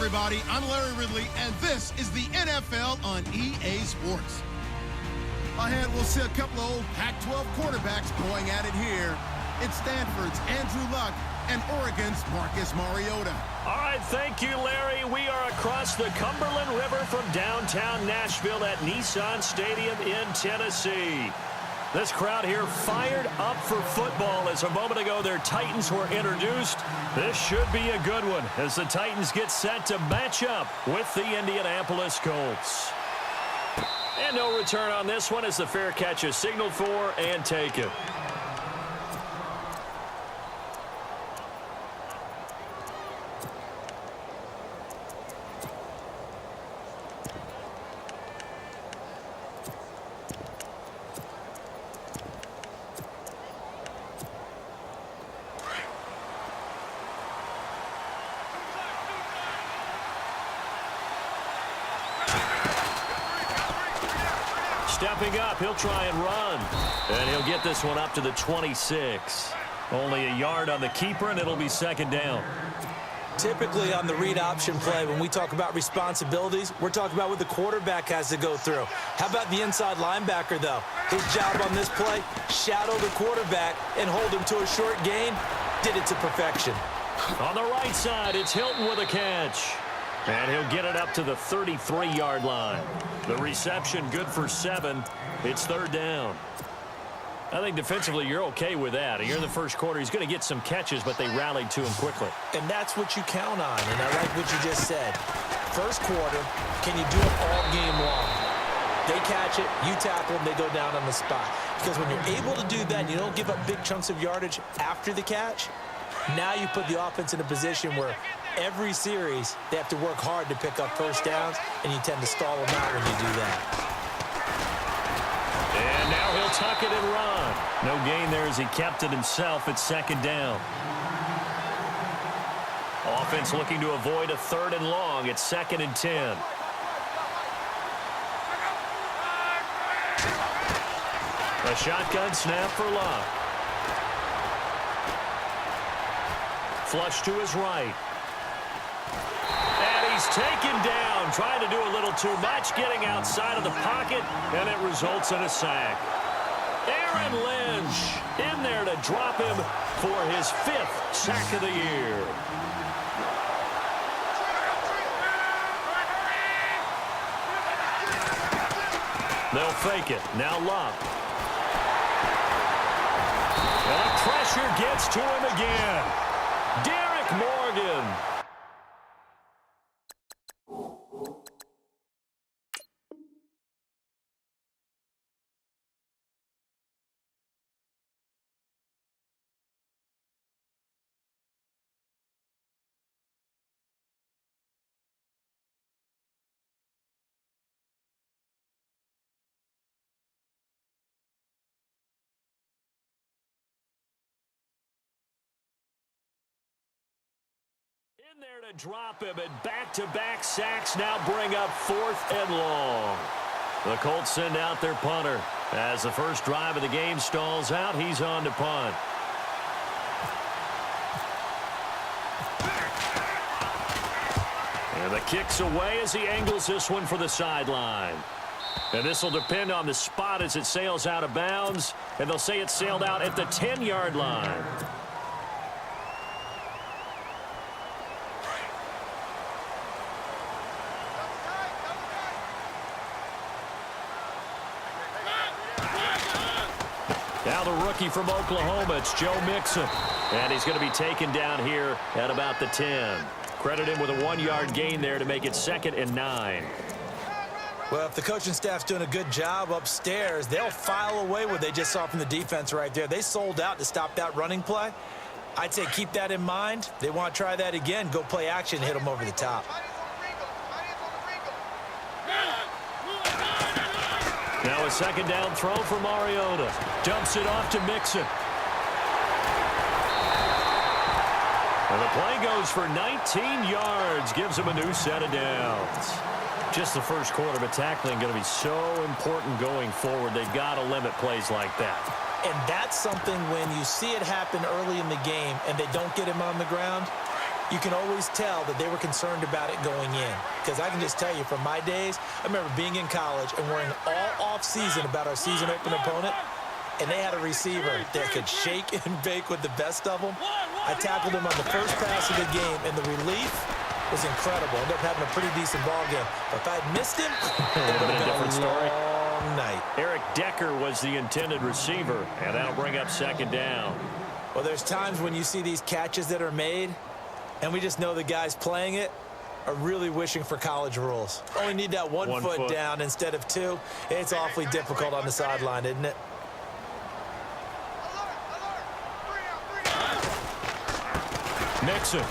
everybody. I'm Larry Ridley, and this is the NFL on EA Sports. Ahead, we'll see a couple of old Pac-12 quarterbacks going at it here. It's Stanford's Andrew Luck and Oregon's Marcus Mariota. All right, thank you, Larry. We are across the Cumberland River from downtown Nashville at Nissan Stadium in Tennessee. This crowd here fired up for football as a moment ago their Titans were introduced. This should be a good one as the Titans get set to match up with the Indianapolis Colts. And no return on this one as the fair catch is signaled for and taken. Stepping up, he'll try and run. And he'll get this one up to the 26. Only a yard on the keeper, and it'll be second down. Typically on the read option play, when we talk about responsibilities, we're talking about what the quarterback has to go through. How about the inside linebacker, though? His job on this play, shadow the quarterback and hold him to a short gain. Did it to perfection. On the right side, it's Hilton with a catch. And he'll get it up to the 33-yard line. The reception good for 7. It's third down. I think defensively you're okay with that. Here in the first quarter, he's going to get some catches, but they rallied to him quickly. And that's what you count on, and I like what you just said. First quarter, can you do it all game long? They catch it, you tackle them, they go down on the spot. Because when you're able to do that and you don't give up big chunks of yardage after the catch, now you put the offense in a position where every series they have to work hard to pick up first downs, and you tend to stall them out when you do that. And now he'll tuck it and run. No gain there as he kept it himself at second down. Offense looking to avoid a third and long. It's 2nd and 10. A shotgun snap for Luck. Flush to his right. And he's taken down, trying to do a little too much, getting outside of the pocket, and it results in a sack. Aaron Lynch in there to drop him for his 5th sack of the year. They'll fake it. Now Luck. And the pressure gets to him again. Derek Morgan. In there to drop him, and back-to-back sacks now bring up 4th and long. The Colts send out their punter. As the first drive of the game stalls out, he's on to punt. And the kick's away as he angles this one for the sideline. And this will depend on the spot as it sails out of bounds. And they'll say it sailed out at the 10-yard line. Now the rookie from Oklahoma, it's Joe Mixon. And he's going to be taken down here at about the 10. Credit him with a 1-yard gain there to make it 2nd and 9. Well, if the coaching staff's doing a good job upstairs, they'll file away what they just saw from the defense right there. They sold out to stop that running play. I'd say keep that in mind. They want to try that again. Go play action, hit them over the top. Now a 2nd down throw for Mariota. Dumps it off to Mixon. And the play goes for 19 yards. Gives him a new set of downs. Just the first quarter, but tackling going to be so important going forward. They've got to limit plays like that. And that's something when you see it happen early in the game and they don't get him on the ground, you can always tell that they were concerned about it going in. Because I can just tell you, from my days, I remember being in college and worrying all off-season about our season opener opponent, and they had a receiver that could shake and bake with the best of them. I tackled him on the first pass of the game, and the relief was incredible. Ended up having a pretty decent ball game. But if I had missed him, it would have been a different story. Long night. Eric Decker was the intended receiver, and that'll bring up second down. Well, there's times when you see these catches that are made, and we just know the guys playing it are really wishing for college rules. Only need that one foot down instead of two. It's awfully difficult on the sideline, isn't it? Nixon.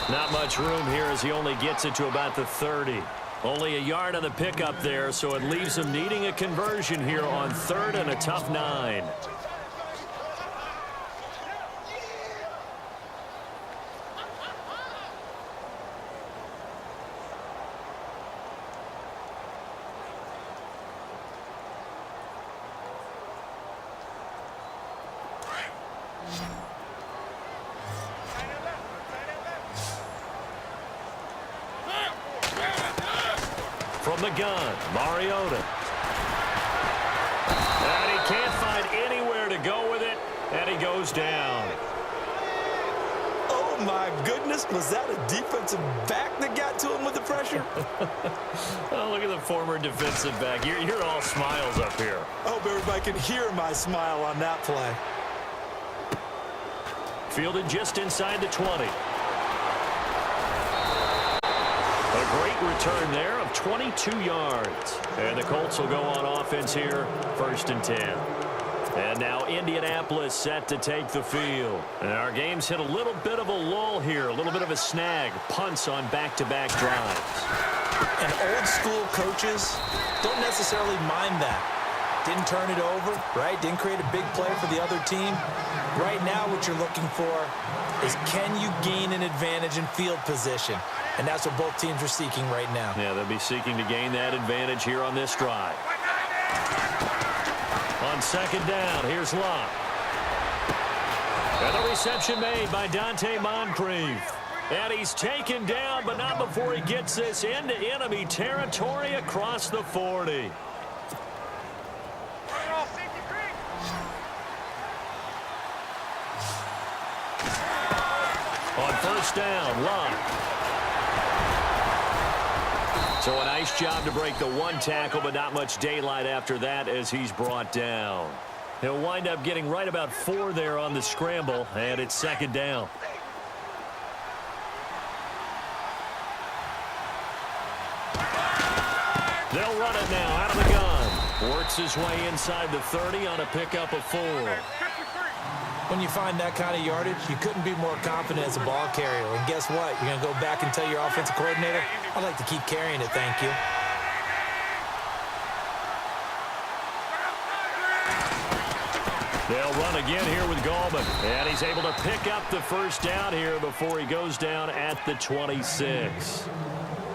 Not much room here as he only gets it to about the 30. Only a yard on the pickup there, so it leaves him needing a conversion here on 3rd and a tough 9. From the gun, Mariota. And he can't find anywhere to go with it, and he goes down. Oh, my goodness. Was that a defensive back that got to him with the pressure? Oh, look at the former defensive back. You're all smiles up here. I hope everybody can hear my smile on that play. Fielded just inside the 20. A great return there of 22 yards. And the Colts will go on offense here, 1st and 10. And now Indianapolis set to take the field. And our game's hit a little bit of a lull here, a little bit of a snag. Punts on back-to-back drives. And old school coaches don't necessarily mind that. Didn't turn it over, right? Didn't create a big play for the other team. Right now what you're looking for is, can you gain an advantage in field position? And that's what both teams are seeking right now. Yeah, they'll be seeking to gain that advantage here on this drive. On 2nd down, here's Locke. And the reception made by Dante Moncrief. And he's taken down, but not before he gets this into enemy territory across the 40. On 1st down, Locke. So a nice job to break the 1 tackle, but not much daylight after that as he's brought down. He'll wind up getting right about 4 there on the scramble, and it's 2nd down. They'll run it now out of the gun. Works his way inside the 30 on a pickup of 4. When you find that kind of yardage, you couldn't be more confident as a ball carrier. And guess what? You're going to go back and tell your offensive coordinator, I'd like to keep carrying it, thank you. They'll run again here with Gallman. And he's able to pick up the 1st down here before he goes down at the 26.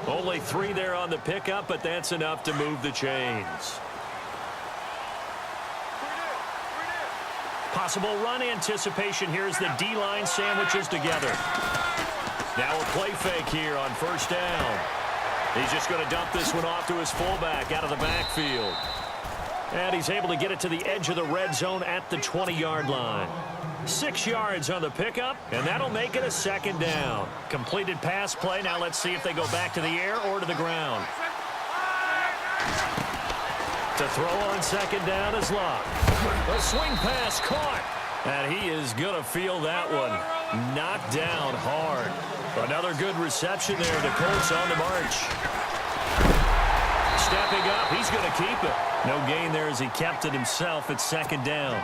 Only 3 there on the pickup, but that's enough to move the chains. Possible run anticipation here as the D-line sandwiches together. Now a play fake here on 1st down. He's just going to dump this one off to his fullback out of the backfield. And he's able to get it to the edge of the red zone at the 20-yard line. 6 yards on the pickup, and that'll make it a 2nd down. Completed pass play. Now let's see if they go back to the air or to the ground. To throw on 2nd down is Locke. A swing pass caught. And he is going to feel that one. Knocked down hard. Another good reception there. The Colts on the march. Stepping up. He's going to keep it. No gain there as he kept it himself at 2nd down.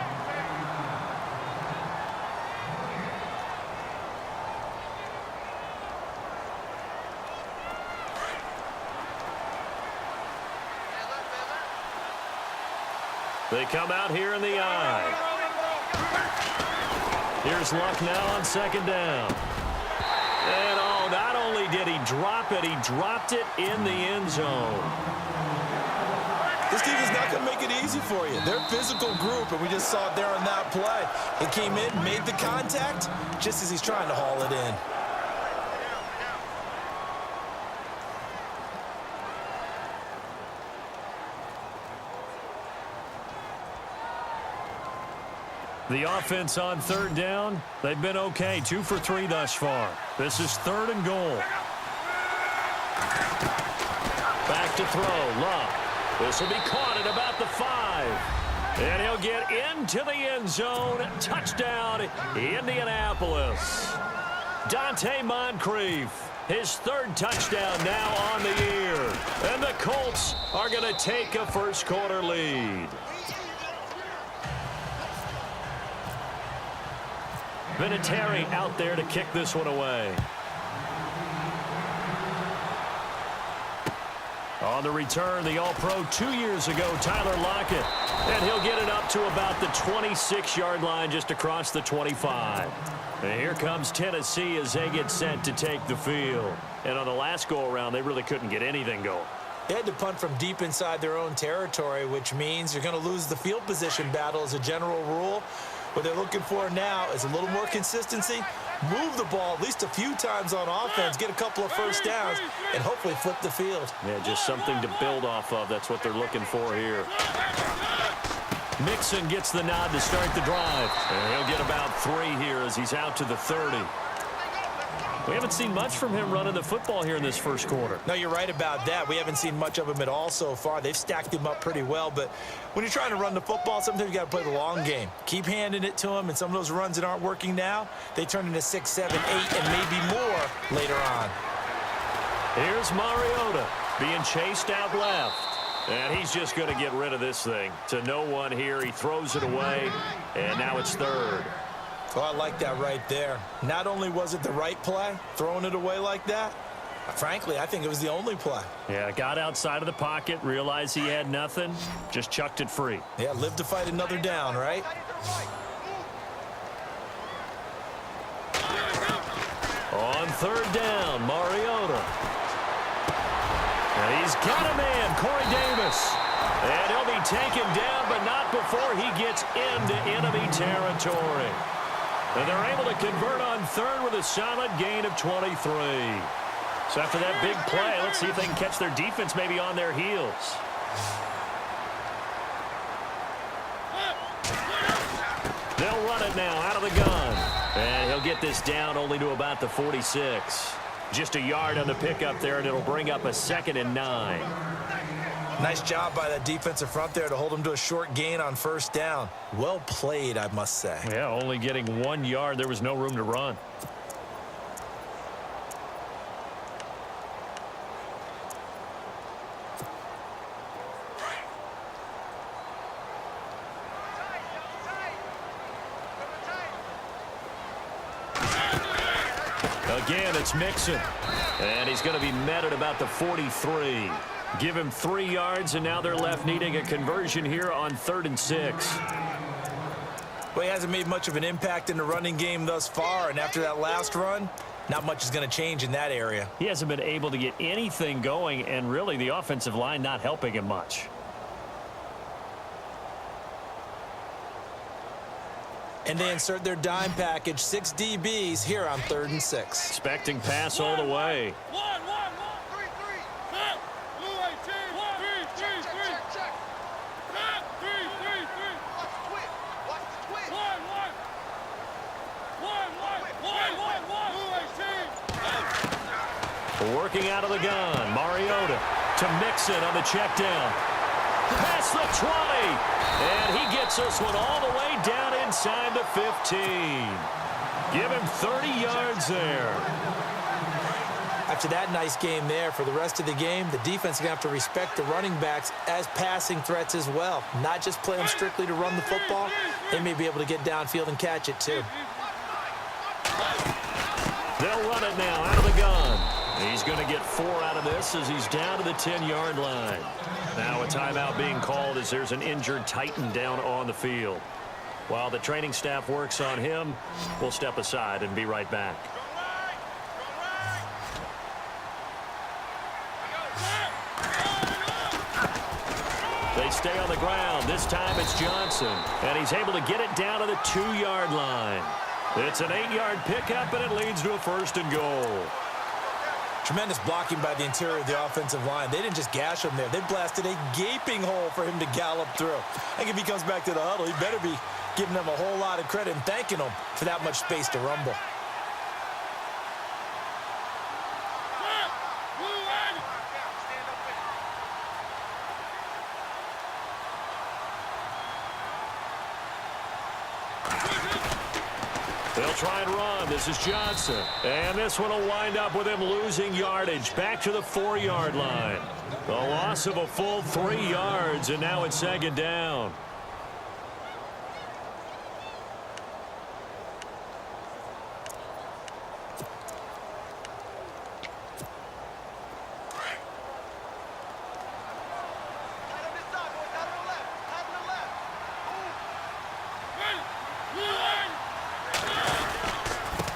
They come out here in the eye. Here's Luck now on 2nd down. And oh, not only did he drop it, he dropped it in the end zone. This team is not going to make it easy for you. They're a physical group, and we just saw it there on that play. He came in, made the contact, just as he's trying to haul it in. The offense on third down, they've been okay. 2 for 3 thus far. This is 3rd and goal. Back to throw, Love. This will be caught at about the 5. And he'll get into the end zone. Touchdown, Indianapolis. Dante Moncrief, his 3rd touchdown now on the year. And the Colts are going to take a first-quarter lead. Vinatieri out there to kick this one away. On the return, the All-Pro 2 years ago, Tyler Lockett. And he'll get it up to about the 26-yard line just across the 25. And here comes Tennessee as they get set to take the field. And on the last go-around, they really couldn't get anything going. They had to punt from deep inside their own territory, which means you're going to lose the field position battle as a general rule. What they're looking for now is a little more consistency, move the ball at least a few times on offense, get a couple of first downs, and hopefully flip the field. Yeah, just something to build off of. That's what they're looking for here. Mixon gets the nod to start the drive. And he'll get about 3 here as he's out to the 30. We haven't seen much from him running the football here in this first quarter. No, you're right about that. We haven't seen much of him at all so far. They've stacked him up pretty well, but when you're trying to run the football, sometimes you got to play the long game. Keep handing it to him, and some of those runs that aren't working now, they turn into 6, 7, 8, and maybe more later on. Here's Mariota being chased out left. And he's just going to get rid of this thing. To no one here. He throws it away, and now it's 3rd. Oh, I like that right there. Not only was it the right play, throwing it away like that, frankly, I think it was the only play. Yeah, got outside of the pocket, realized he had nothing, just chucked it free. Yeah, live to fight another down, right? On 3rd down, Mariota. And he's got a man, Corey Davis. And he'll be taken down, but not before he gets into enemy territory. And they're able to convert on 3rd with a solid gain of 23. So after that big play, let's see if they can catch their defense maybe on their heels. They'll run it now out of the gun. And he'll get this down only to about the 46. Just a yard on the pickup there, and it'll bring up a 2nd and 9. Nice job by that defensive front there to hold him to a short gain on 1st down. Well played, I must say. Yeah, only getting 1 yard. There was no room to run. Again, it's Mixon. And he's going to be met at about the 43. Give him 3 yards, and now they're left needing a conversion here on 3rd and 6. Well, he hasn't made much of an impact in the running game thus far, and after that last run, not much is going to change in that area. He hasn't been able to get anything going, and really the offensive line not helping him much. And they insert their dime package, 6 DBs here on 3rd and 6. Expecting pass all the way. Working out of the gun, Mariota to Mixon on the check down. Past the 20, and he gets this one all the way down inside the 15. Give him 30 yards there. After that nice game there, for the rest of the game, the defense is going to have to respect the running backs as passing threats as well. Not just play them strictly to run the football. They may be able to get downfield and catch it too. They'll run it now out of the gun. He's going to get 4 out of this as he's down to the 10-yard line. Now a timeout being called as there's an injured Titan down on the field. While the training staff works on him, we'll step aside and be right back. They stay on the ground. This time it's Johnson, and he's able to get it down to the 2-yard line. It's an 8-yard pickup, and it leads to a 1st and goal. Tremendous blocking by the interior of the offensive line. They didn't just gash him there. They blasted a gaping hole for him to gallop through. I think if he comes back to the huddle, he better be giving them a whole lot of credit and thanking them for that much space to rumble. They'll try and run. This is Johnson. And this one will wind up with him losing yardage back to the 4-yard line. A loss of a full 3 yards, and now it's second down.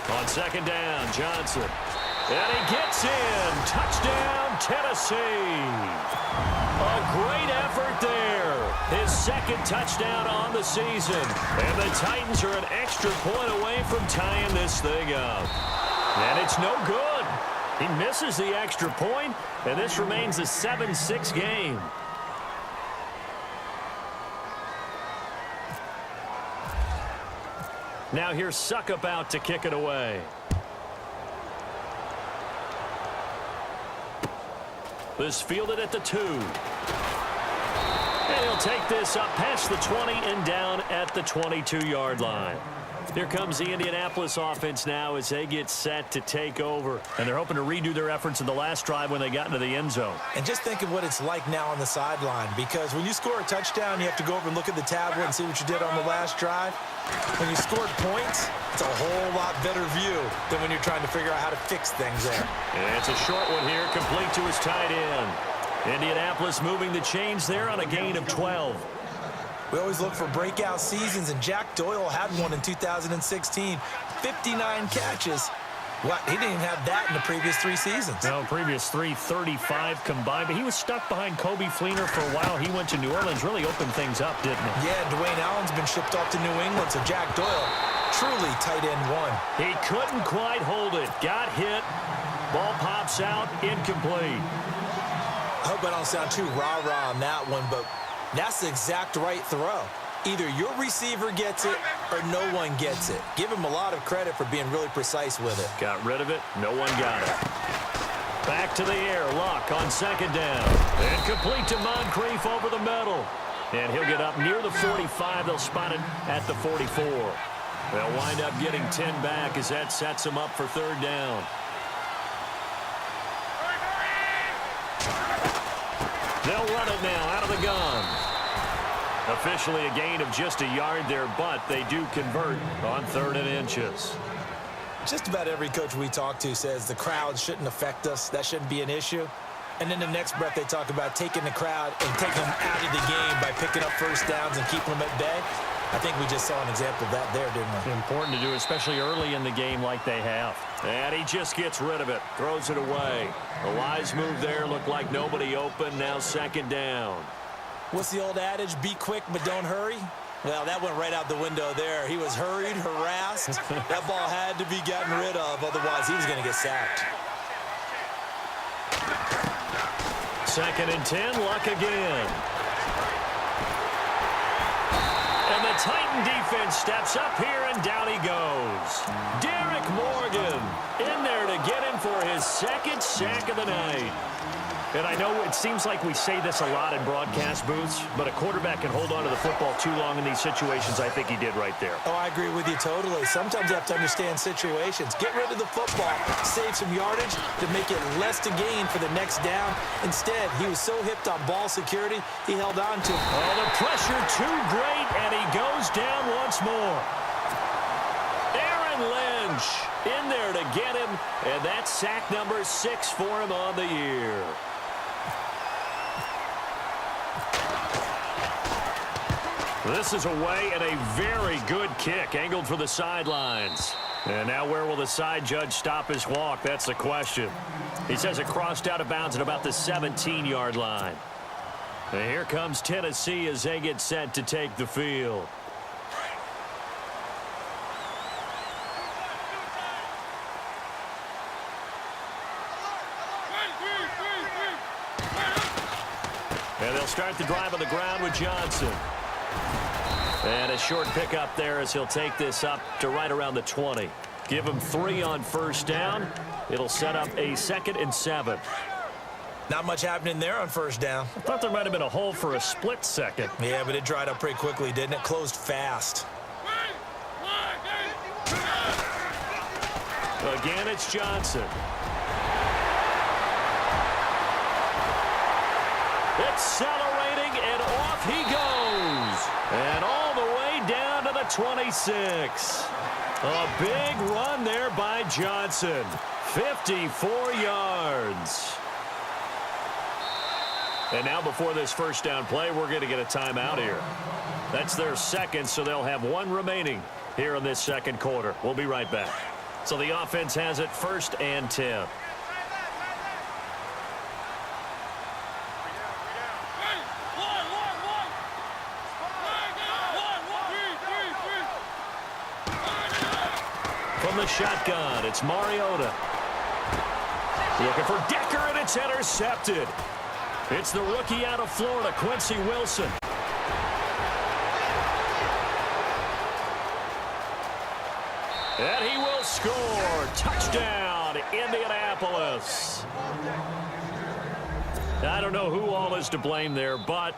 On second down, Johnson. And he gets in. Touchdown, Tennessee. A great effort there. His second touchdown on the season. And the Titans are an extra point away from tying this thing up. And it's no good. He misses the extra point, and this remains a 7-6 game. Now here's Suckup out to kick it away. This fielded at the 2. And he'll take this up past the 20 and down at the 22-yard line. Here comes the Indianapolis offense now as they get set to take over. And they're hoping to redo their efforts in the last drive when they got into the end zone. And just think of what it's like now on the sideline, because when you score a touchdown, you have to go over and look at the tablet and see what you did on the last drive. When you scored points, it's a whole lot better view than when you're trying to figure out how to fix things there. And it's a short one here, complete to his tight end. Indianapolis moving the chains there on a gain of 12. We always look for breakout seasons, and Jack Doyle had one in 2016. 59 catches. What? He didn't even have that in the previous 3 seasons. No, previous 3, 35 combined. But he was stuck behind Kobe Fleener for a while. He went to New Orleans, really opened things up, didn't he? Yeah, Dwayne Allen's been shipped off to New England, so Jack Doyle, truly tight end 1. He couldn't quite hold it. Got hit. Ball pops out, incomplete. I hope I don't sound too rah-rah on that one, but that's the exact right throw. Either your receiver gets it or no one gets it. Give him a lot of credit for being really precise with it. Got rid of it. No one got it. Back to the air. Luck on second down. And complete to Moncrief over the middle. And he'll get up near the 45. They'll spot it at the 44. They'll wind up getting 10 back as that sets them up for third down. They'll run it now out of the gun. Officially a gain of just a yard there, but they do convert on 3rd and inches. Just about every coach we talk to says the crowd shouldn't affect us. That shouldn't be an issue. And in the next breath, they talk about taking the crowd and taking them out of the game by picking up first downs and keeping them at bay. I think we just saw an example of that there, didn't we? Important to do, especially early in the game like they have. And he just gets rid of it, throws it away. A wise move there, looked like nobody open, now second down. What's the old adage, be quick but don't hurry? Well, that went right out the window there. He was hurried, harassed. That ball had to be gotten rid of, otherwise he was going to get sacked. 2nd and 10, Luck again. And the Titan defense steps up here, and down he goes. Derek Morgan in there to get him for his 2nd sack of the night. And I know it seems like we say this a lot in broadcast booths, but a quarterback can hold on to the football too long in these situations. I think he did right there. Oh, I agree with you totally. Sometimes you have to understand situations. Get rid of the football, save some yardage to make it less to gain for the next down. Instead, he was so hipped on ball security, he held on to it. Oh, the pressure too great, and he goes down once more. Aaron Lynch in there to get him, and that's sack number 6 for him on the year. This is away and a very good kick, angled for the sidelines. And now where will the side judge stop his walk? That's the question. He says it crossed out of bounds at about the 17-yard line. And here comes Tennessee as they get set to take the field. And they'll start the drive on the ground with Johnson. And a short pickup there as he'll take this up to right around the 20. Give him 3 on first down. It'll set up a 2nd and 7. Not much happening there on first down. I thought there might have been a hole for a split second. Yeah, but it dried up pretty quickly, didn't it? Closed fast. Again, it's Johnson. Accelerating, and off he goes. And all the way down to the 26. A big run there by Johnson. 54 yards. And now before this first down play, we're going to get a timeout here. That's their second, so they'll have 1 remaining here in this second quarter. We'll be right back. So the offense has it 1st and 10. From the shotgun, it's Mariota. Looking for Decker, and it's intercepted. It's the rookie out of Florida, Quincy Wilson. And he will score. Touchdown, Indianapolis. I don't know who all is to blame there, but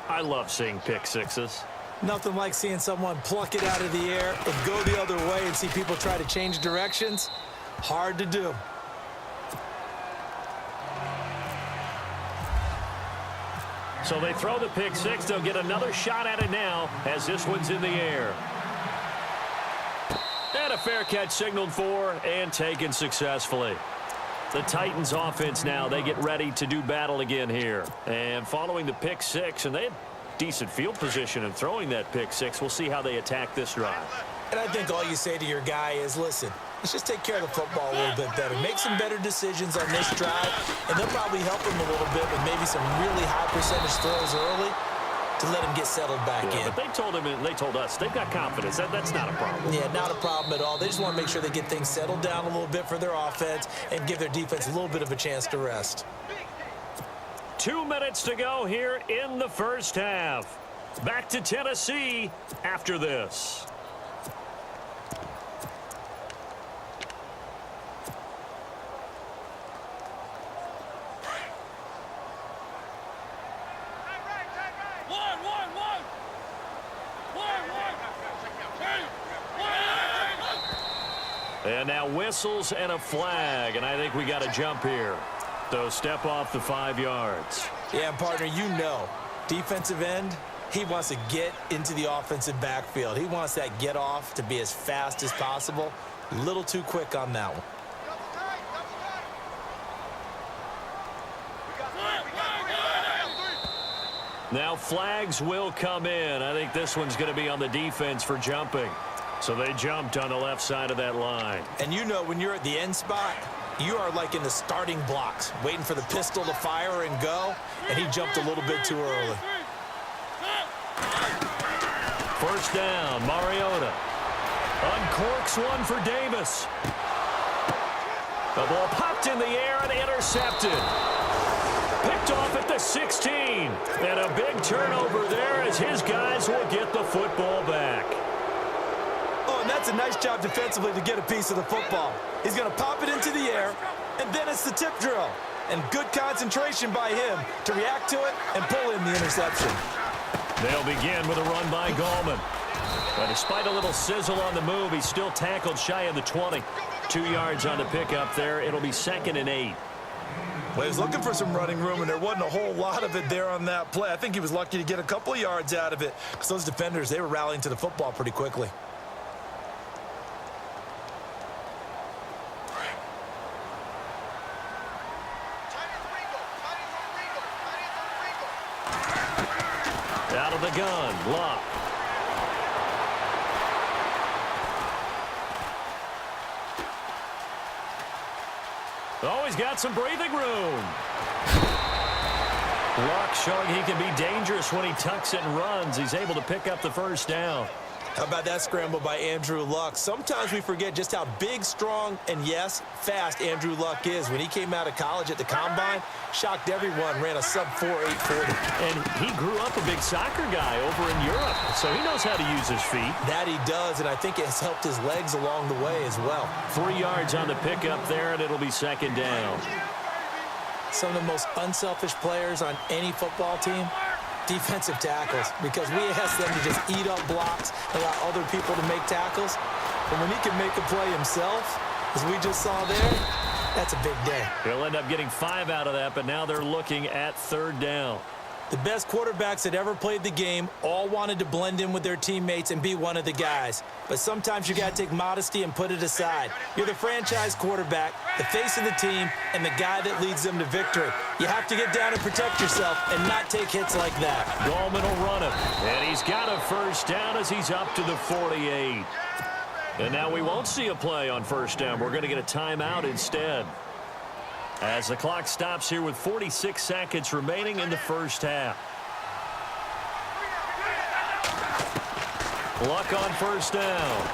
I love seeing pick sixes. Nothing like seeing someone pluck it out of the air and go the other way and see people try to change directions. Hard to do. So they throw the pick six. They'll get another shot at it now as this one's in the air. And a fair catch signaled for and taken successfully. The Titans offense now, they get ready to do battle again here. And following the pick six, and they had decent field position in throwing that pick six. We'll see how they attack this drive. And I think all you say to your guy is, listen, let's just take care of the football a little bit better. Make some better decisions on this drive, and they'll probably help him a little bit with maybe some really high percentage throws early to let him get settled back in. But they told him, and they told us, they've got confidence. That's not a problem. Yeah, not a problem at all. They just want to make sure they get things settled down a little bit for their offense and give their defense a little bit of a chance to rest. 2 minutes to go here in the first half. Back to Tennessee after this. And now whistles and a flag, and I think we got a jump here. So step off the 5 yards. Yeah, partner, you know, defensive end, he wants to get into the offensive backfield. He wants that get off to be as fast as possible. A little too quick on that one. Now flags will come in. I think this one's going to be on the defense for jumping. So they jumped on the left side of that line. And you know, when you're at the end spot, you are like in the starting blocks, waiting for the pistol to fire and go, and he jumped a little bit too early. First down, Mariota. Uncorks one for Davis. The ball popped in the air and intercepted. Picked off at the 16. And a big turnover there as his guys will get the football back. Oh, and that's a nice job defensively to get a piece of the football. He's going to pop it into the air, and then it's the tip drill. And good concentration by him to react to it and pull in the interception. They'll begin with a run by Gallman. But despite a little sizzle on the move, he's still tackled shy of the 20. 2 yards on the pickup there. It'll be 2nd and 8. Well, he was looking for some running room, and there wasn't a whole lot of it there on that play. I think he was lucky to get a couple of yards out of it because those defenders, they were rallying to the football pretty quickly. Out of the gun, Luck. Oh, he's got some breathing room. Luck showing he can be dangerous when he tucks it and runs. He's able to pick up the first down. How about that scramble by Andrew Luck? Sometimes we forget just how big, strong, and yes, fast Andrew Luck is. When he came out of college at the Combine, shocked everyone, ran a sub-4.8 40. And he grew up a big soccer guy over in Europe, so he knows how to use his feet. That he does, and I think it has helped his legs along the way as well. 3 yards on the pickup there, and it'll be second down. Some of the most unselfish players on any football team, defensive tackles, because we ask them to just eat up blocks, allow other people to make tackles. But when he can make a play himself, as we just saw there, that's a big day. He'll end up getting 5 out of that, but now they're looking at third down. The best quarterbacks that ever played the game all wanted to blend in with their teammates and be one of the guys. But sometimes you got to take modesty and put it aside. You're the franchise quarterback, the face of the team, and the guy that leads them to victory. You have to get down and protect yourself and not take hits like that. Gallman will run him, and he's got a first down as he's up to the 48. And now we won't see a play on first down. We're going to get a timeout instead, as the clock stops here with 46 seconds remaining in the first half. Luck on first down.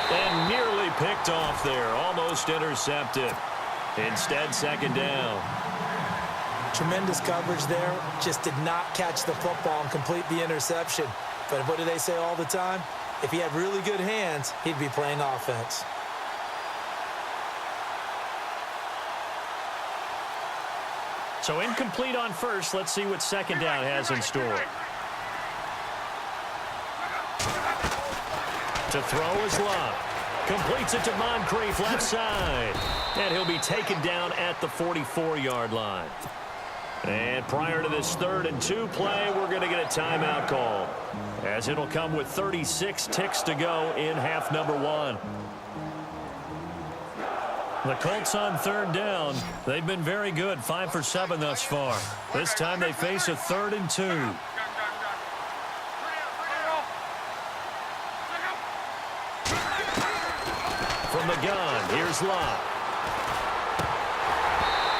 And nearly picked off there. Almost intercepted. Instead, second down. Tremendous coverage there. Just did not catch the football and complete the interception. But what do they say all the time? If he had really good hands, he'd be playing offense. So incomplete on first. Let's see what second down has in store. To throw is Luck. Completes it to Moncrief left side. And he'll be taken down at the 44-yard line. And prior to this 3rd and 2 play, we're going to get a timeout call, as it'll come with 36 ticks to go in half number 1. The Colts on third down. They've been very good, 5 for 7 thus far. This time they face a 3rd and 2. From the gun, here's Luck.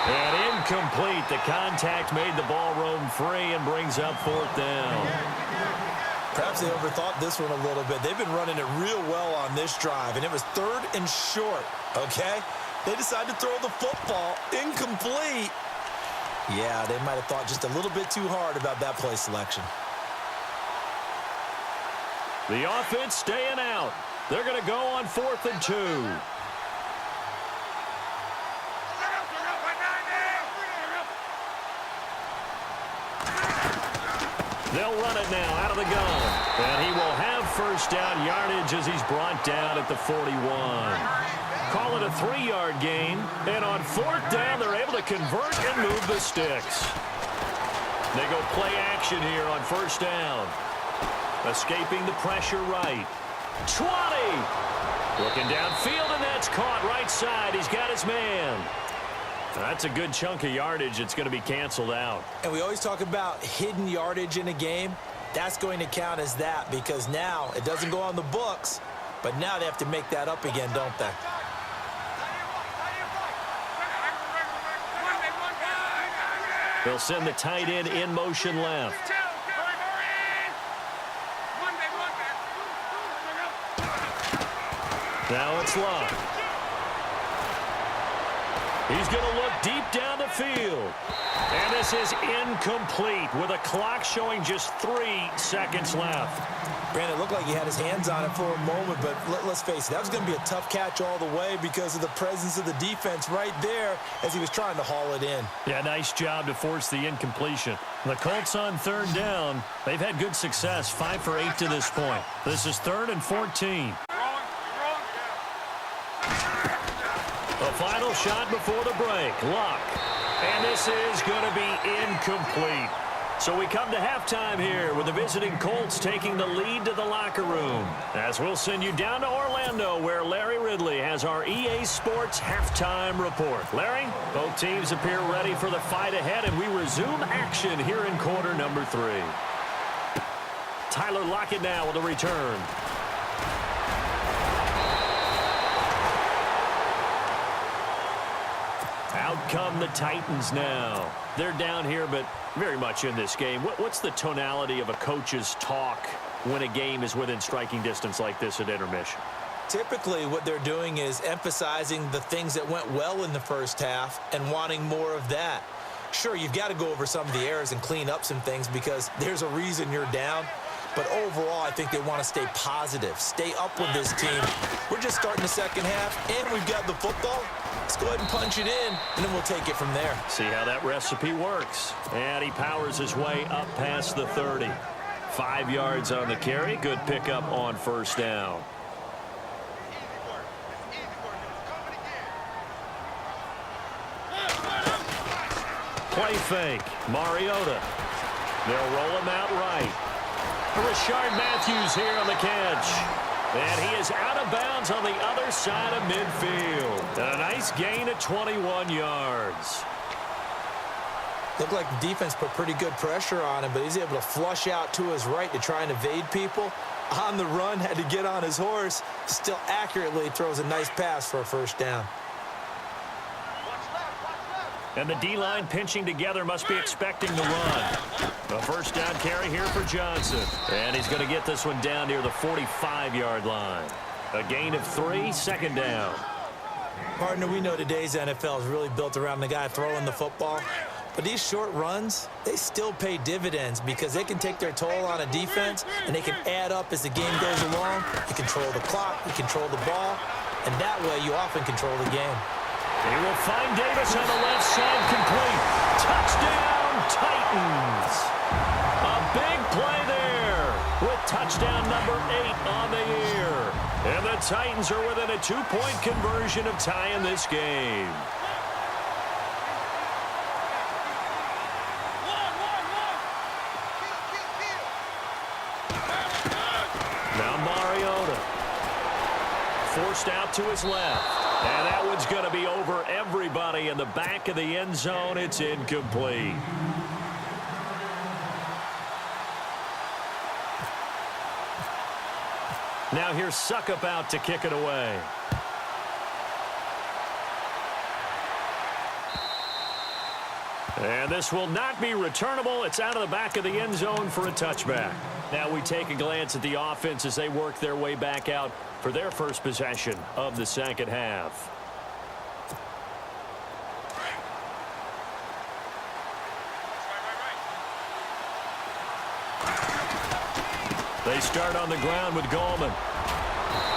And incomplete. The contact made the ball roam free and brings up 4th down. Perhaps they overthought this one a little bit. They've been running it real well on this drive, and it was 3rd and short, okay? They decided to throw the football incomplete. Yeah, they might have thought just a little bit too hard about that play selection. The offense staying out. They're going to go on 4th and 2. They'll run it now out of the gun. And he will have first down yardage as he's brought down at the 41. Call it a 3-yard gain. And on 4th down, they're able to convert and move the sticks. They go play action here on first down. Escaping the pressure right. 20. Looking downfield, and that's caught right side. He's got his man. That's a good chunk of yardage. It's going to be canceled out. And we always talk about hidden yardage in a game. That's going to count as that, because now it doesn't go on the books, but now they have to make that up again, don't they? They'll send the tight end in motion left. Now it's Luck. He's going to look deep down the field. And this is incomplete with a clock showing just 3 seconds left. Brandon, it looked like he had his hands on it for a moment, but let's face it, that was going to be a tough catch all the way because of the presence of the defense right there as he was trying to haul it in. Yeah, nice job to force the incompletion. The Colts on third down. They've had good success, 5 for 8 to this point. This is 3rd and 14. The final shot before the break. Luck. And this is going to be incomplete. So we come to halftime here with the visiting Colts taking the lead to the locker room. As we'll send you down to Orlando, where Larry Ridley has our EA Sports halftime report. Larry, both teams appear ready for the fight ahead, and we resume action here in quarter number 3. Tyler Lockett now with a return. Out come the Titans now. They're down here, but very much in this game. What's the tonality of a coach's talk when a game is within striking distance like this at intermission? Typically, what they're doing is emphasizing the things that went well in the first half and wanting more of that. Sure, you've got to go over some of the errors and clean up some things because there's a reason you're down. But overall, I think they want to stay positive, stay up with this team. We're just starting the second half, and we've got the football. Let's go ahead and punch it in, and then we'll take it from there. See how that recipe works. And he powers his way up past the 30. 5 yards on the carry. Good pickup on first down. Play fake. Mariota. They'll roll him out right. Rashard Matthews here on the catch. And he is out of bounds on the other side of midfield. A nice gain of 21 yards. Looked like the defense put pretty good pressure on him, but he's able to flush out to his right to try and evade people. On the run, had to get on his horse. Still accurately throws a nice pass for a first down. And the D-line pinching together must be expecting the run. A first down carry here for Johnson. And he's going to get this one down near the 45-yard line. A gain of 3, second down. Partner, we know today's NFL is really built around the guy throwing the football. But these short runs, they still pay dividends because they can take their toll on a defense and they can add up as the game goes along. You control the clock, you control the ball, and that way you often control the game. He will find Davis on the left side, complete. Touchdown, Titans. A big play there with touchdown number 8 on the year. And the Titans are within a 2-point conversion of tying this game. Now Mariota. Forced out to his left. And that one's going to be over everybody in the back of the end zone. It's incomplete. Now here's Suckup out to kick it away. And this will not be returnable. It's out of the back of the end zone for a touchback. Now we take a glance at the offense as they work their way back out for their first possession of the second half. They start on the ground with Gallman.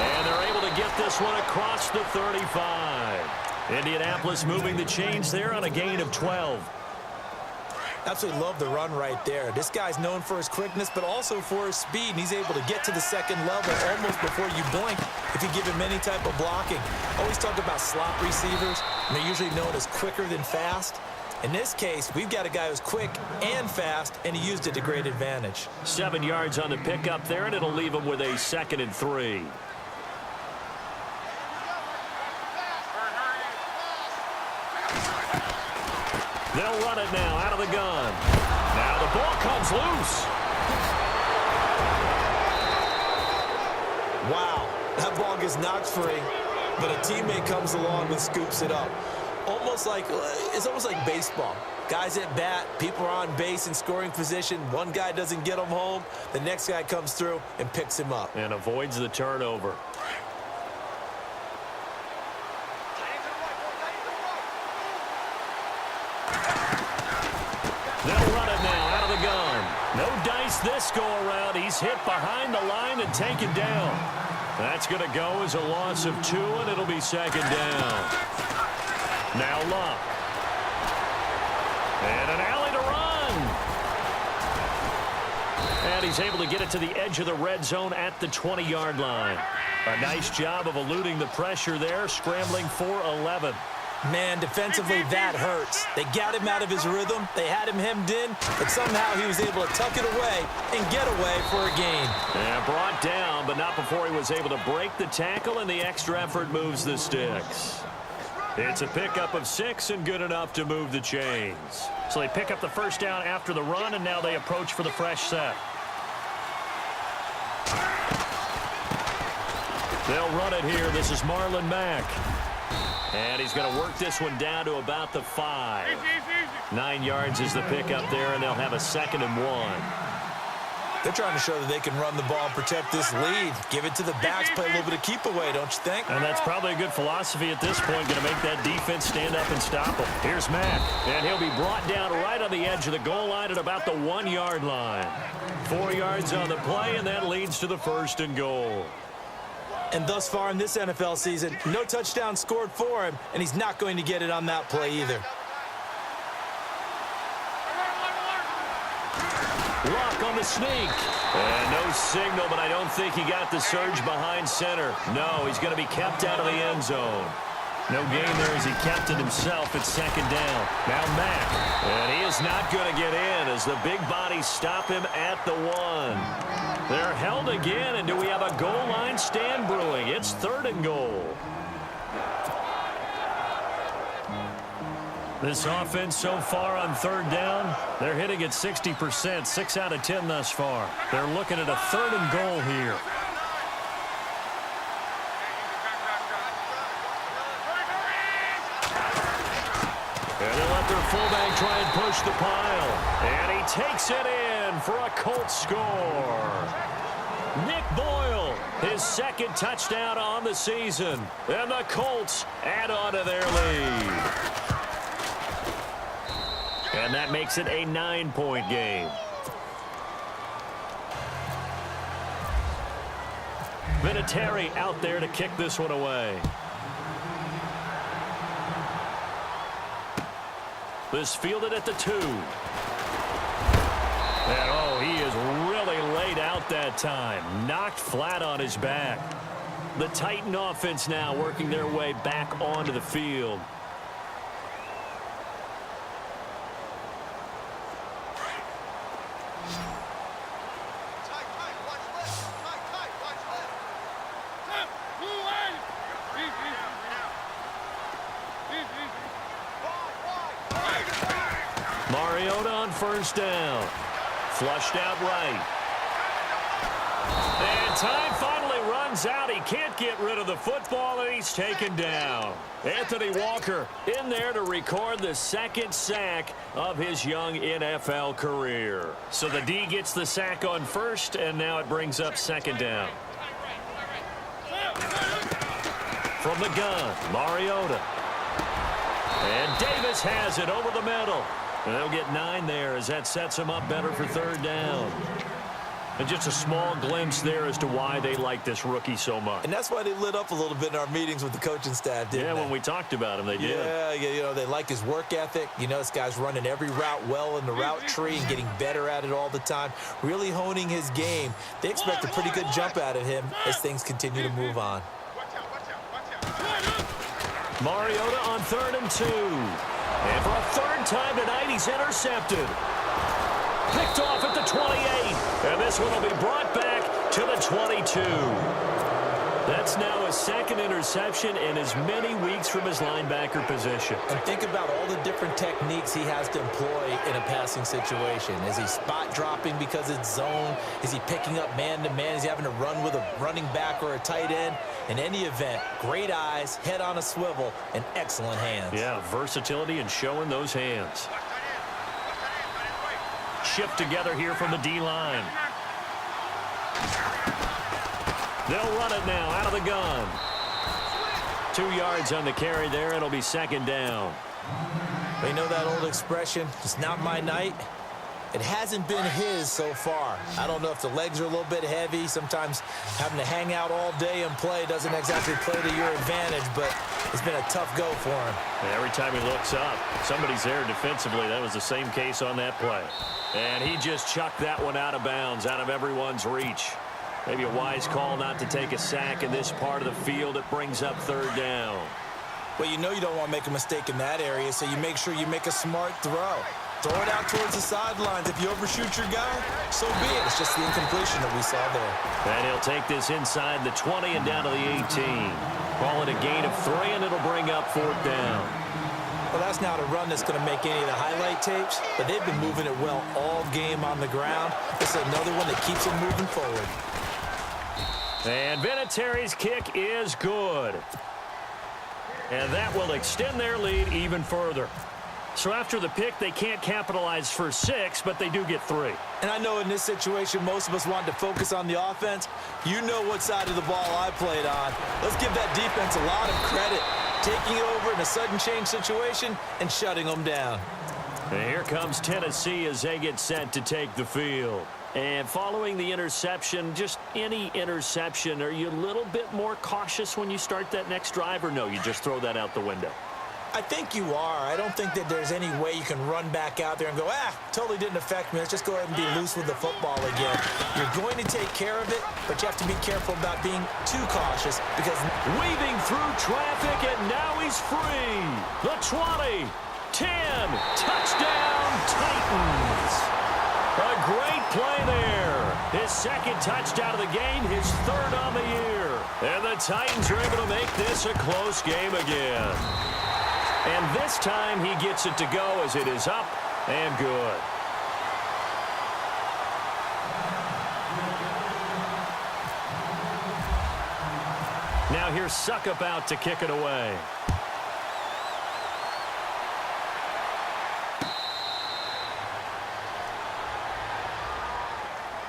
And they're able to get this one across the 35. Indianapolis moving the chains there on a gain of 12. Absolutely love the run right there. This guy's known for his quickness, but also for his speed, and he's able to get to the second level almost before you blink if you give him any type of blocking. Always talk about slot receivers, and they're usually known as quicker than fast. In this case, we've got a guy who's quick and fast, and he used it to great advantage. 7 yards on the pickup there, and it'll leave him with a 2nd and 3. They'll run it now out of the gun. Now the ball comes loose. Wow, that ball gets knocked free, but a teammate comes along and scoops it up. It's almost like baseball. Guys at bat, people are on base in scoring position. One guy doesn't get him home. The next guy comes through and picks him up. And avoids the turnover. They'll run it now out of the gun. No dice this go-around. He's hit behind the line and taken down. That's going to go as a loss of 2, and it'll be 2nd down. Now Luck. And an alley to run. And he's able to get it to the edge of the red zone at the 20-yard line. A nice job of eluding the pressure there, scrambling for 11. Man, defensively, that hurts. They got him out of his rhythm. They had him hemmed in, but somehow he was able to tuck it away and get away for a gain. And brought down, but not before he was able to break the tackle, and the extra effort moves the sticks. It's a pickup of 6 and good enough to move the chains. So they pick up the first down after the run, and now they approach for the fresh set. They'll run it here. This is Marlon Mack. And he's going to work this one down to about the 5. 9 yards is the pickup there, and they'll have a 2nd and 1. They're trying to show that they can run the ball and protect this lead. Give it to the backs, play a little bit of keep away, don't you think? And that's probably a good philosophy at this point, going to make that defense stand up and stop him. Here's Matt, and he'll be brought down right on the edge of the goal line at about the 1-yard line. 4 yards on the play, and that leads to the 1st and goal. And thus far in this NFL season, no touchdown scored for him, and he's not going to get it on that play either. Luck on the sneak. And no signal, but I don't think he got the surge behind center. No, he's going to be kept out of the end zone. No gain there as he kept it himself at 2nd down. Now Mack. And he is not going to get in as the big bodies stop him at the 1. They're held again, and do we have a goal line stand brewing? It's 3rd and goal. This offense so far on 3rd down, they're hitting at 60%, 6 out of 10 thus far. They're looking at a 3rd and goal here. And they'll let their fullback try and push the pile. And he takes it in for a Colts score. Nick Boyle, his 2nd touchdown on the season. And the Colts add on to their lead. And that makes it a 9-point game. Vinatieri out there to kick this one away. This fielded at the 2. And oh, he is really laid out that time. Knocked flat on his back. The Titan offense now working their way back onto the field. Mariota on 1st down. Flushed out right. And time finally runs out. He can't get rid of the football, and he's taken down. Anthony Walker in there to record the 2nd sack of his young NFL career. So the D gets the sack on 1st, and now it brings up 2nd down. From the gun, Mariota. And Davis has it over the middle. And they'll get 9 there as that sets him up better for 3rd down. And just a small glimpse there as to why they like this rookie so much. And that's why they lit up a little bit in our meetings with the coaching staff, didn't they? Yeah, when we talked about him, they did. Yeah, you know, they like his work ethic. You know, this guy's running every route well in the route tree and getting better at it all the time, really honing his game. They expect a pretty good jump out of him as things continue to move on. Mariota on 3rd and 2. And for a 3rd time tonight, he's intercepted. Picked off at the 28. And this one will be brought back to the 22. That's now his 2nd interception in as many weeks from his linebacker position. And think about all the different techniques he has to employ in a passing situation. Is he spot dropping because it's zone? Is he picking up man-to-man? Is he having to run with a running back or a tight end? In any event, great eyes, head on a swivel, and excellent hands. Yeah, versatility and showing those hands. Shift together here from the D-line. They'll run it now out of the gun. 2 yards on the carry there. It'll be 2nd down. You know that old expression, it's not my night? It hasn't been his so far. I don't know if the legs are a little bit heavy. Sometimes having to hang out all day and play doesn't exactly play to your advantage, but it's been a tough go for him. And every time he looks up, somebody's there defensively. That was the same case on that play. And he just chucked that one out of bounds, out of everyone's reach. Maybe a wise call not to take a sack in this part of the field. It brings up 3rd down. Well, you know you don't want to make a mistake in that area, so you make sure you make a smart throw. Throw it out towards the sidelines. If you overshoot your guy, so be it. It's just the incompletion that we saw there. And he'll take this inside the 20 and down to the 18. Call it a gain of 3, and it'll bring up 4th down. Well, that's not a run that's going to make any of the highlight tapes, but they've been moving it well all game on the ground. This is another one that keeps them moving forward. And Vinatieri's kick is good. And that will extend their lead even further. So after the pick, they can't capitalize for 6, but they do get 3. And I know in this situation, most of us want to focus on the offense. You know what side of the ball I played on. Let's give that defense a lot of credit, taking it over in a sudden change situation and shutting them down. And here comes Tennessee as they get set to take the field. And following the interception, just any interception, are you a little bit more cautious when you start that next drive, or no, you just throw that out the window? I think you are. I don't think that there's any way you can run back out there and go, totally didn't affect me. Let's just go ahead and be loose with the football again. You're going to take care of it, but you have to be careful about being too cautious because weaving through traffic, and now he's free. The 20, 10, touchdown Titans. A great play there. His second touchdown of the game, his 3rd on the year. And the Titans are able to make this a close game again. And this time he gets it to go as it is up and good. Now here's Suckup out to kick it away.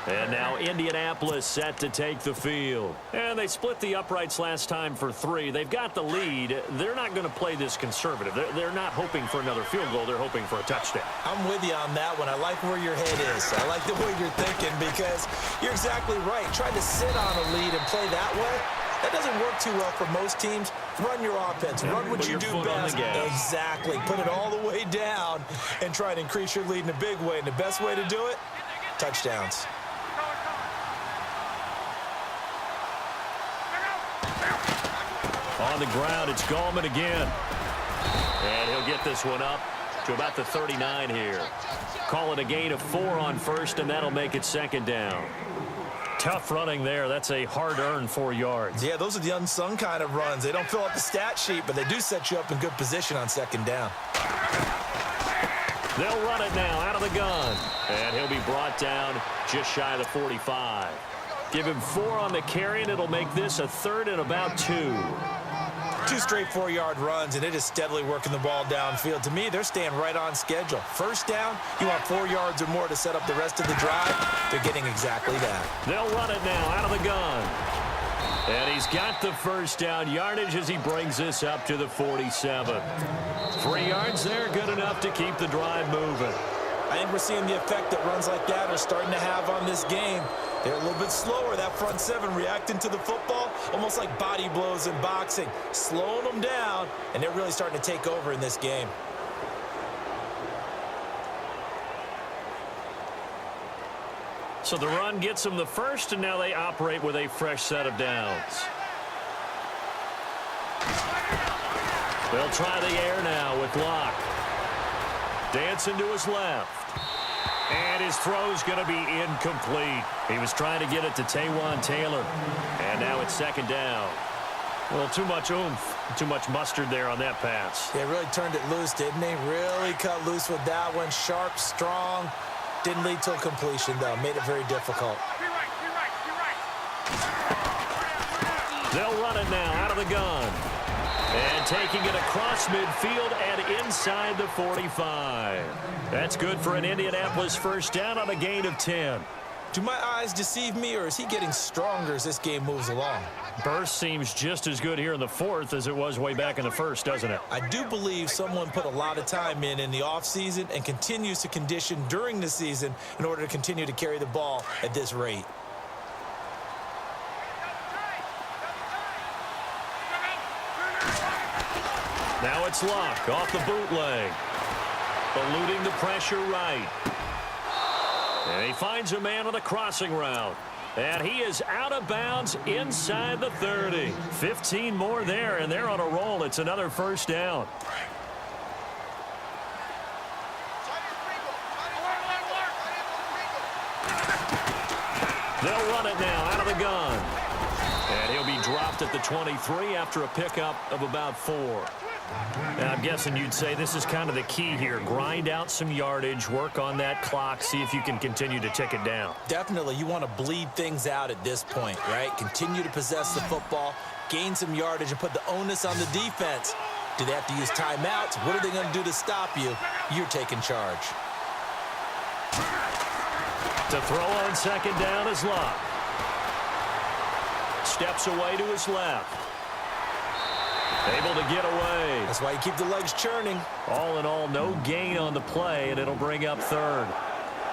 And now Indianapolis set to take the field. And they split the uprights last time for 3. They've got the lead. They're not going to play this conservative. They're not hoping for another field goal. They're hoping for a touchdown. I'm with you on that one. I like where your head is. I like the way you're thinking because you're exactly right. Trying to sit on a lead and play that way, that doesn't work too well for most teams. Run your offense. Run what you do best. Exactly. Put it all the way down and try to increase your lead in a big way. And the best way to do it, touchdowns. On the ground, it's Gallman again. And he'll get this one up to about the 39 here. Call it a gain of 4 on first, and that'll make it 2nd down. Tough running there. That's a hard-earned 4 yards. Yeah, those are the unsung kind of runs. They don't fill out the stat sheet, but they do set you up in good position on 2nd down. They'll run it now out of the gun. And he'll be brought down just shy of the 45. Give him 4 on the carry, and it'll make this a 3rd and about 2. 2 straight 4-yard runs, and it is steadily working the ball downfield. To me, they're staying right on schedule. First down, you want 4 yards or more to set up the rest of the drive. They're getting exactly that. They'll run it now out of the gun. And he's got the first down yardage as he brings this up to the 47. 3 yards there, good enough to keep the drive moving. I think we're seeing the effect that runs like that are starting to have on this game. They're a little bit slower, that front 7 reacting to the football, almost like body blows in boxing, slowing them down, and they're really starting to take over in this game. So the run gets them the first, and now they operate with a fresh set of downs. They'll try the air now with Locke. Dancing to his left. And his throw's going to be incomplete. He was trying to get it to Taywan Taylor. And now it's 2nd down. Well, too much oomph, too much mustard there on that pass. Yeah, really turned it loose, didn't he? Really cut loose with that one. Sharp, strong. Didn't lead to a completion, though. Made it very difficult. They'll run it now out of the gun. And taking it across midfield and inside the 45. That's good for an Indianapolis first down on a gain of 10. Do my eyes deceive me, or is he getting stronger as this game moves along? Burst seems just as good here in the 4th as it was way back in the 1st, doesn't it? I do believe someone put a lot of time in the offseason and continues to condition during the season in order to continue to carry the ball at this rate. Now it's Locke off the bootleg. Eluding the pressure right. And he finds a man on the crossing route. And he is out of bounds inside the 30. 15 more there, and they're on a roll. It's another first down. They'll run it now out of the gun. And he'll be dropped at the 23 after a pickup of about 4. Now, I'm guessing you'd say this is kind of the key here. Grind out some yardage, work on that clock, see if you can continue to tick it down. Definitely. You want to bleed things out at this point, right? Continue to possess the football, gain some yardage, and put the onus on the defense Do they have to use timeouts? What are they going to do to stop you? You're taking charge. To throw on second down is Love. Steps away to his left. Able to get away. That's why you keep the legs churning. All in all, no gain on the play, and it'll bring up third.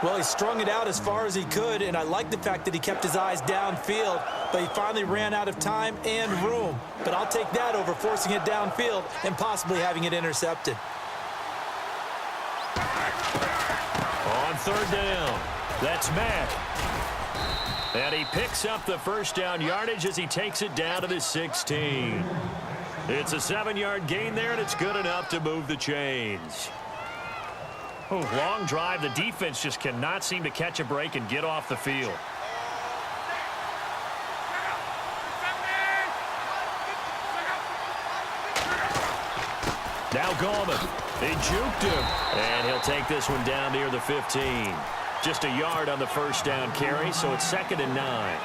Well, he strung it out as far as he could, and I like the fact that he kept his eyes downfield, but he finally ran out of time and room. But I'll take that over forcing it downfield and possibly having it intercepted. On third down, that's Mack. And he picks up the first down yardage as he takes it down to the 16. It's a 7-yard gain there, and it's good enough to move the chains. Oh, long drive. The defense just cannot seem to catch a break and get off the field. Now Gallman. He juked him. And he'll take this one down near the 15. Just a yard on the first down carry, so it's 2nd and 9.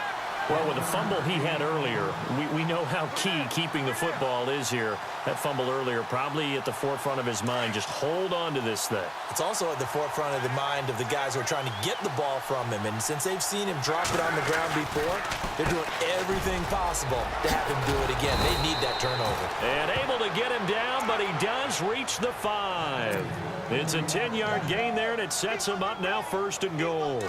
Well, with the fumble he had earlier, we know how key keeping the football is here. That fumble earlier probably at the forefront of his mind. Just hold on to this thing. It's also at the forefront of the mind of the guys who are trying to get the ball from him. And since they've seen him drop it on the ground before, they're doing everything possible to have him do it again. They need that turnover. And able to get him down, but he does reach the 5. It's a 10-yard gain there, and it sets him up now 1st and goal.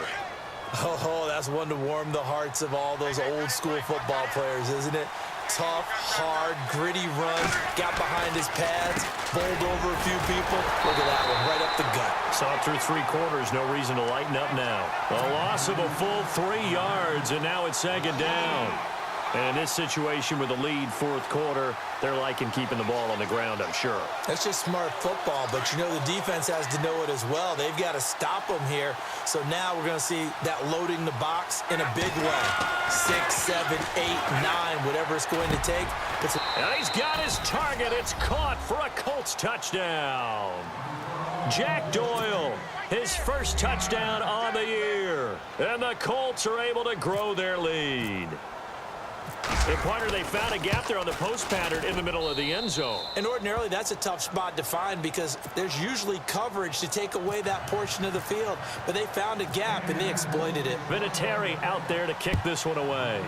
Oh, that's one to warm the hearts of all those old-school football players, isn't it? Tough, hard, gritty run, got behind his pads, bowled over a few people. Look at that one, right up the gut. Saw it through 3 quarters, no reason to lighten up now. A loss of a full 3 yards, and now it's 2nd down. And in this situation with the lead 4th quarter, they're liking keeping the ball on the ground, I'm sure. That's just smart football, but you know the defense has to know it as well. They've got to stop them here. So now we're going to see that loading the box in a big way. 6, 7, 8, 9, whatever it's going to take. And he's got his target. It's caught for a Colts touchdown. Jack Doyle, his first touchdown on the year. And the Colts are able to grow their lead. And partner, they found a gap there on the post pattern in the middle of the end zone. And ordinarily, that's a tough spot to find because there's usually coverage to take away that portion of the field. But they found a gap, and they exploited it. Vinatieri out there to kick this one away.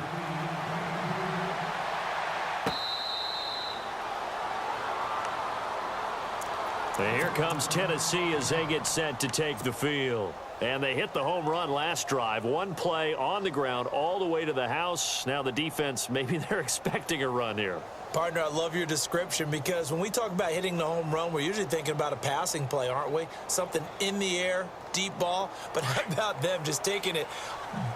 And here comes Tennessee as they get set to take the field. And they hit the home run last drive. One play on the ground all the way to the house. Now the defense, maybe they're expecting a run here. Partner, I love your description because when we talk about hitting the home run, we're usually thinking about a passing play, aren't we? Something in the air, deep ball. But how about them just taking it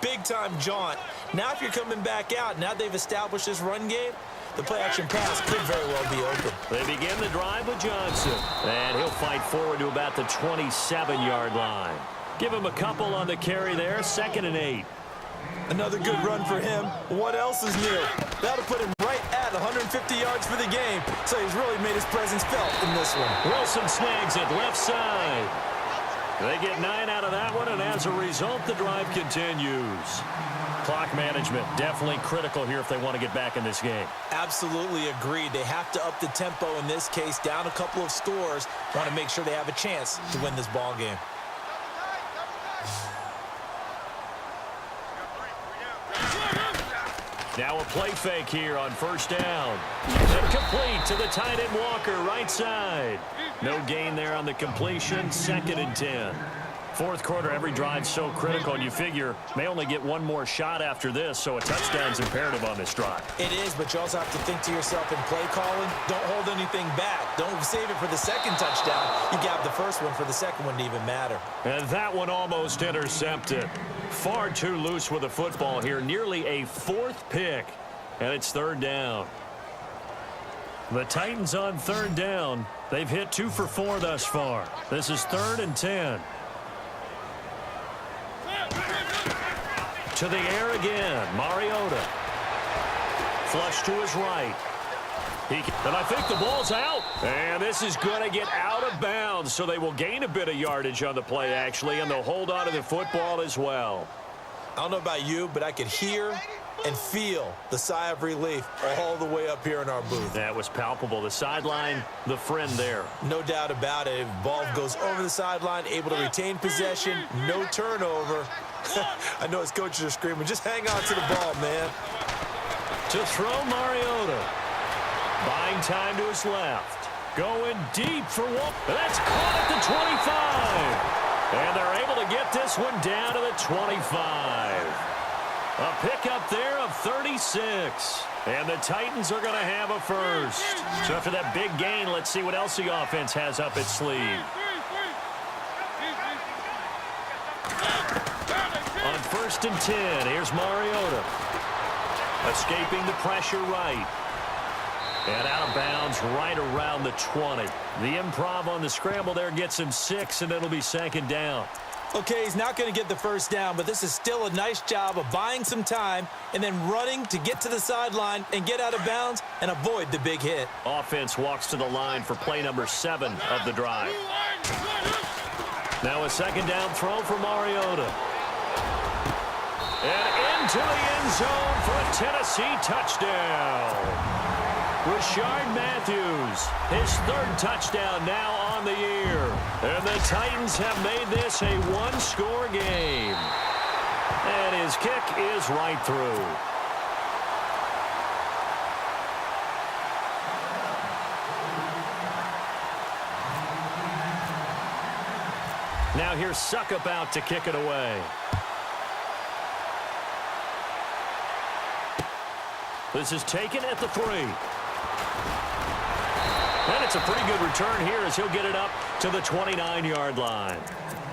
big-time jaunt? Now if you're coming back out, now they've established this run game, the play-action pass could very well be open. They begin the drive with Johnson. And he'll fight forward to about the 27-yard line. Give him a couple on the carry there, 2nd and 8. Another good run for him. What else is new? That'll put him right at 150 yards for the game. So he's really made his presence felt in this one. Wilson snags it left side. They get 9 out of that one, and as a result, the drive continues. Clock management definitely critical here if they want to get back in this game. Absolutely agreed. They have to up the tempo in this case, down a couple of scores. Want to make sure they have a chance to win this ball game. Now a play fake here on first down. And complete to the tight end Walker, right side. No gain there on the completion, 2nd and 10. 4th quarter, every drive's so critical, and you figure may only get one more shot after this, so a touchdown's imperative on this drive. It is, but you also have to think to yourself in play calling, don't hold anything back. Don't save it for the second touchdown. You got the first one for the second one to even matter. And that one almost intercepted. Far too loose with the football here. Nearly a 4th pick. And it's 3rd down. The Titans on 3rd down. They've hit 2 for 4 thus far. This is 3rd and 10. To the air again. Mariota. Flush to his right. And I think the ball's out. And this is going to get out of bounds, so they will gain a bit of yardage on the play, actually, and they'll hold on to the football as well. I don't know about you, but I could hear and feel the sigh of relief all the way up here in our booth. That was palpable. The sideline, the friend there. No doubt about it. Ball goes over the sideline, able to retain possession, no turnover. I know his coaches are screaming, just hang on to the ball, man. To throw, Mariota. Buying time to his left. Going deep for one. That's caught at the 25. And they're able to get this one down to the 25. A pickup there of 36. And the Titans are going to have a first. So after that big gain, let's see what else the offense has up its sleeve. On 1st and 10, here's Mariota. Escaping the pressure right. And out of bounds right around the 20. The improv on the scramble there gets him 6, and it'll be 2nd down. Okay, he's not going to get the first down, but this is still a nice job of buying some time and then running to get to the sideline and get out of bounds and avoid the big hit. Offense walks to the line for play number 7 of the drive. Now a 2nd down throw for Mariota. And into the end zone for a Tennessee touchdown. Rashard Matthews, his 3rd touchdown now on the year. And the Titans have made this a one-score game. And his kick is right through. Now here's Suckup out to kick it away. This is taken at the 3. And it's a pretty good return here as he'll get it up to the 29-yard line.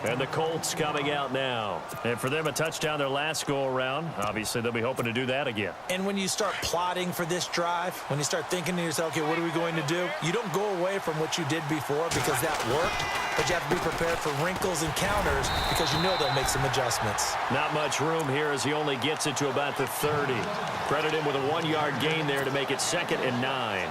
And the Colts coming out now. And for them, a touchdown their last go-around. Obviously, they'll be hoping to do that again. And when you start plotting for this drive, when you start thinking to yourself, okay, what are we going to do? You don't go away from what you did before because that worked, but you have to be prepared for wrinkles and counters because you know they'll make some adjustments. Not much room here as he only gets it to about the 30. Credit him with a 1-yard gain there to make it 2nd and 9.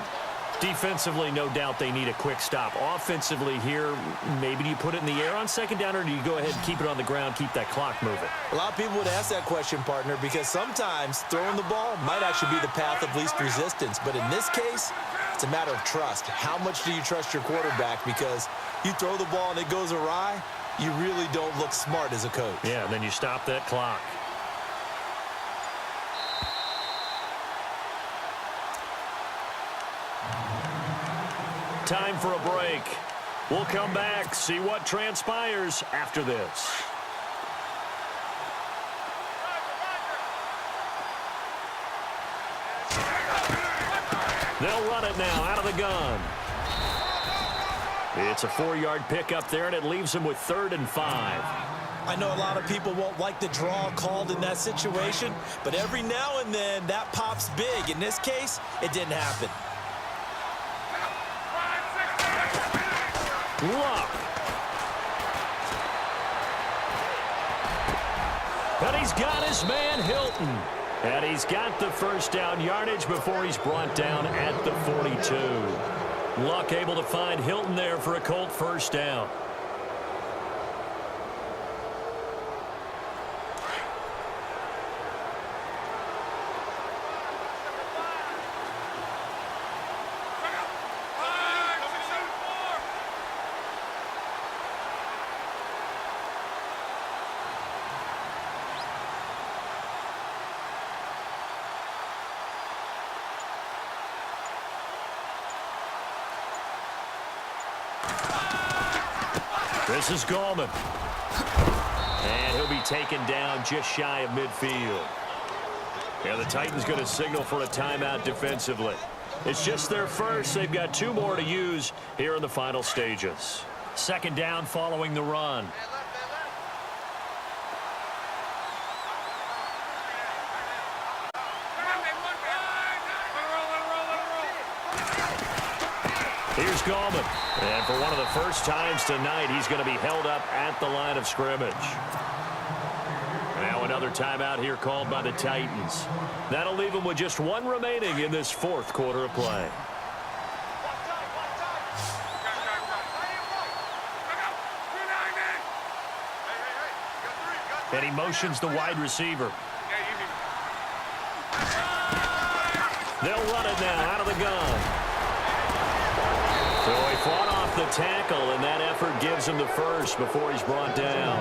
Defensively, no doubt they need a quick stop. Offensively here, maybe do you put it in the air on 2nd down, or do you go ahead and keep it on the ground, keep that clock moving? A lot of people would ask that question, partner, because sometimes throwing the ball might actually be the path of least resistance. But in this case, it's a matter of trust. How much do you trust your quarterback? Because you throw the ball and it goes awry, you really don't look smart as a coach. Yeah, then you stop that clock. Time for a break. We'll come back, see what transpires after this. They'll run it now out of the gun. It's a 4-yard pickup there, and it leaves them with 3rd and 5. I know a lot of people won't like the draw called in that situation, but every now and then that pops big. In this case, it didn't happen. Luck. And he's got his man Hilton. And he's got the 1st down yardage before he's brought down at the 42. Luck able to find Hilton there for a Colt 1st down. This is Gallman. And he'll be taken down just shy of midfield. Yeah, the Titans going to signal for a timeout defensively. It's just their first. They've got 2 more to use here in the final stages. 2nd down following the run. Here's Gallman. And for one of the first times tonight, he's going to be held up at the line of scrimmage. Now another timeout here called by the Titans. That'll leave them with just 1 remaining in this 4th quarter of play. And he motions the wide receiver. They'll run it now out of the gun. So he fought off the tackle, and that effort gives him the first before he's brought down.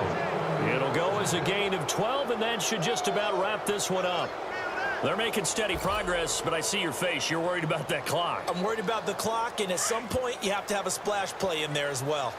It'll go as a gain of 12, and that should just about wrap this one up. They're making steady progress, but I see your face. You're worried about that clock. I'm worried about the clock, and at some point, you have to have a splash play in there as well.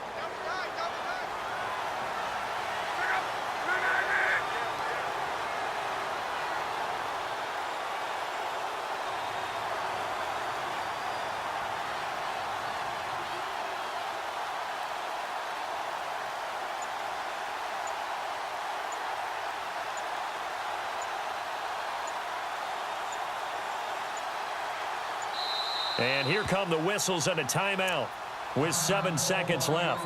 And here come the whistles and a timeout with 7 seconds left.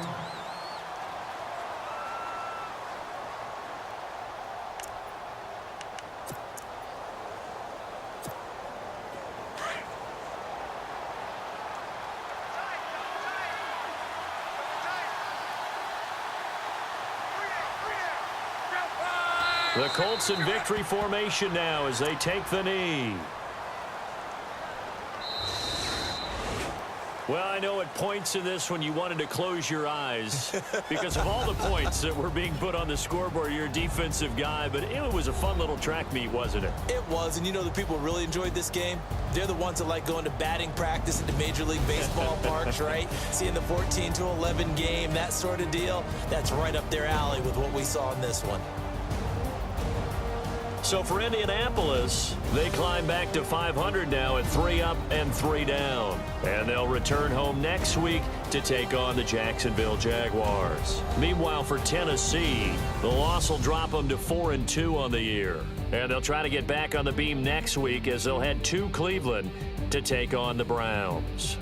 The Colts in victory formation now as they take the knee. Well, I know at points in this when you wanted to close your eyes because of all the points that were being put on the scoreboard. You're a defensive guy, but it was a fun little track meet, wasn't it? It was, and you know the people who really enjoyed this game? They're the ones that like going to batting practice at the Major League Baseball parks, right? Seeing the 14-11 game, that sort of deal, that's right up their alley with what we saw in this one. So for Indianapolis, they climb back to 500 now at 3 up and 3 down. And they'll return home next week to take on the Jacksonville Jaguars. Meanwhile, for Tennessee, the loss will drop them to 4-2 on the year. And they'll try to get back on the beam next week as they'll head to Cleveland to take on the Browns.